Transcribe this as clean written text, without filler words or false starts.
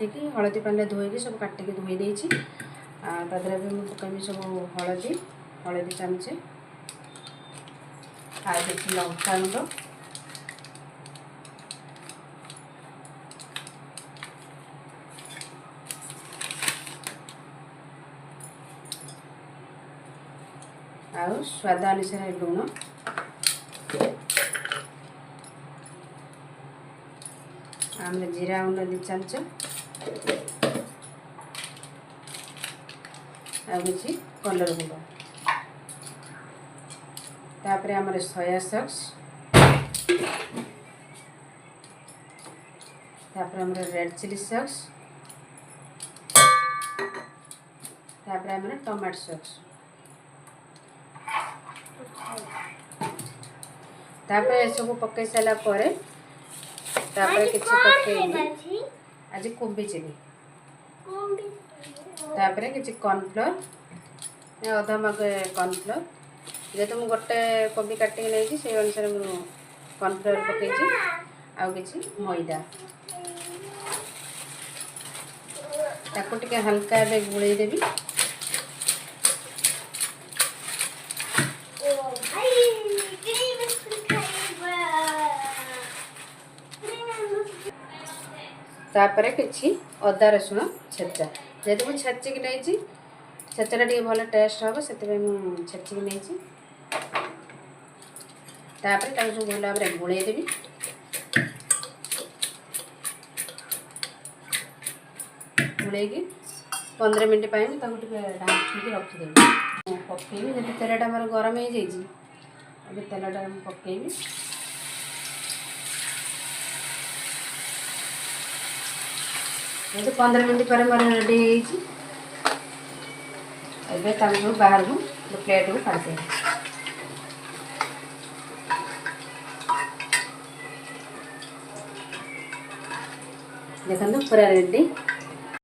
देखिए हलदी पानी धोई सब काटिक धोई देती तादर भी मुझे पकड़ी सब हलदी हलदी चामचे देखिए लंका गुंड आउ स्वाद अनुसार लुण आम जीरा गुंड 2 चमच आगे कलर गुंड तापर आम सोया सॉस तापर आम रेड चिली सॉस तापर आम टमाटो सॉस तापर ये सब पकई सारा पर किसी पकईबी आज कोबी चिली तापर किसी कॉर्नफ्लोर अधा मग कॉर्नफ्लोर जेहेतु मुझे गोटे कोबी काटिक नहीं से अनुसार कॉर्नफ्लोर पकई आउ कि मैदा ताको टिके हल्का एवं गुड़े देवी तापर किसी अदा रसुण छेचा जेहेतु मुझे छेचिक नहीं छेचाटा टे भल टेस्ट हम से छेचिक नहीं सब भल भाव में गोल देवी गोल 15 मिनट ढाँकी रखीदेवी पकईबी जब तेलटा मोर गरम हो जाए तेलटा पकईबी ये 15 मिनट पर मोर रेडी हो बाहर को प्लेट को काट देखो पूरा रेडी।